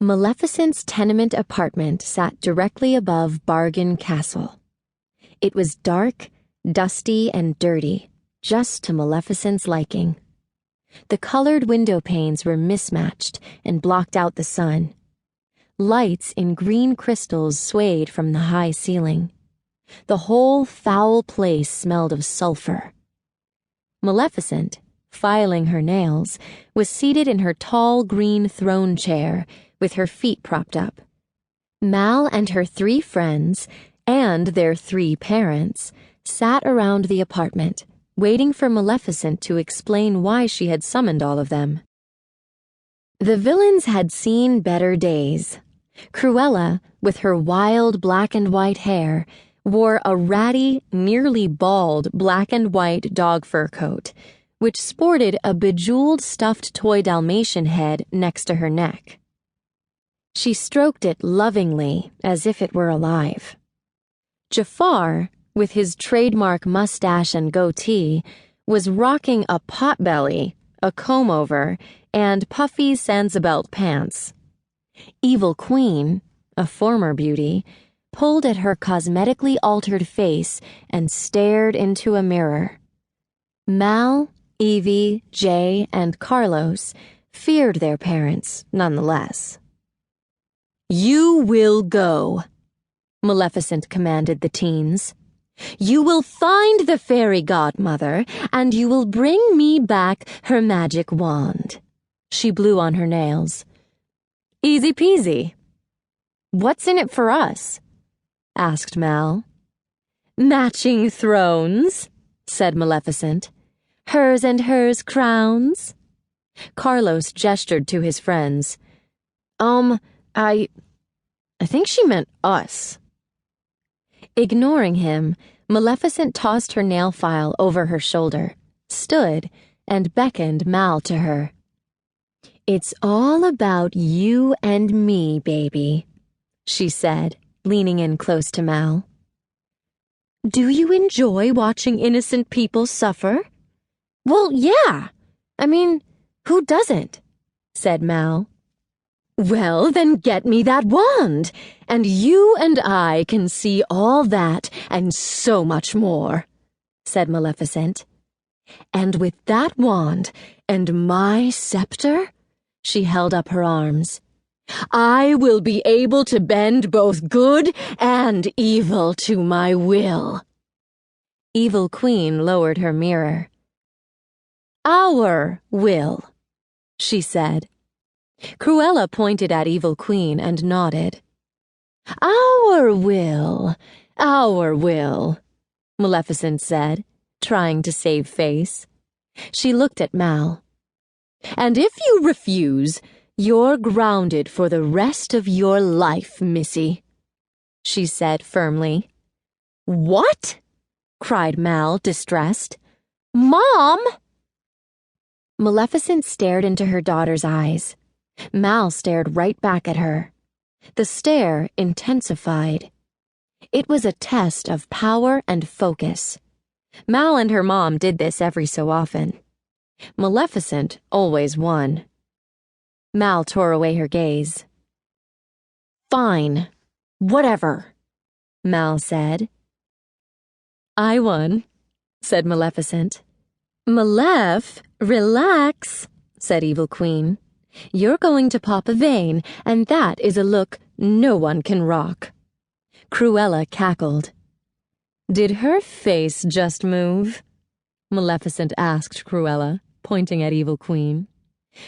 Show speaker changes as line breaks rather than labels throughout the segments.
Maleficent's tenement apartment sat directly above Bargain Castle. It was dark, dusty, and dirty, just to Maleficent's liking. The colored window panes were mismatched and blocked out the sun. Lights in green crystals swayed from the high ceiling. The whole foul place smelled of sulfur. Maleficent, filing her nails, was seated in her tall green throne chair, with her feet propped up. Mal and her 3 friends, and their 3 parents, sat around the apartment, waiting for Maleficent to explain why she had summoned all of them. The villains had seen better days. Cruella, with her wild black and white hair, wore a ratty, nearly bald black and white dog fur coat, which sported a bejeweled stuffed toy Dalmatian head next to her neck. She stroked it lovingly, as if it were alive. Jafar, with his trademark mustache and goatee, was rocking a potbelly, a comb-over, and puffy Sansabelt pants. Evil Queen, a former beauty, pulled at her cosmetically altered face and stared into a mirror. Mal, Evie, Jay, and Carlos feared their parents nonetheless. "You will go," Maleficent commanded the teens. "You will find the fairy godmother, and you will bring me back her magic wand." She blew on her nails. "Easy peasy." "What's in it for us?" asked Mal. "Matching thrones," said Maleficent. "Hers and hers crowns." Carlos gestured to his friends. I think she meant us." Ignoring him, Maleficent tossed her nail file over her shoulder, stood, and beckoned Mal to her. "It's all about you and me, baby," she said, leaning in close to Mal. "Do you enjoy watching innocent people suffer?" "Well, yeah. I mean, who doesn't?" said Mal. "Well, then get me that wand, and you and I can see all that and so much more," said Maleficent. "And with that wand and my scepter," she held up her arms, "I will be able to bend both good and evil to my will." Evil Queen lowered her mirror. "Our will," she said. Cruella pointed at Evil Queen and nodded. Our will," Maleficent said, trying to save face. She looked at Mal. "And if you refuse, you're grounded for the rest of your life, Missy," she said firmly. "What?" cried Mal, distressed. "Mom!" Maleficent stared into her daughter's eyes. Mal stared right back at her. The stare intensified. It was a test of power and focus. Mal and her mom did this every so often. Maleficent always won. Mal tore away her gaze. "Fine. Whatever," Mal said. "I won," said Maleficent. "Malef, relax," said Evil Queen. "You're going to pop a vein, and that is a look no one can rock." Cruella cackled. "Did her face just move?" Maleficent asked Cruella, pointing at Evil Queen.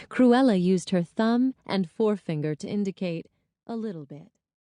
Cruella used her thumb and forefinger to indicate a little bit.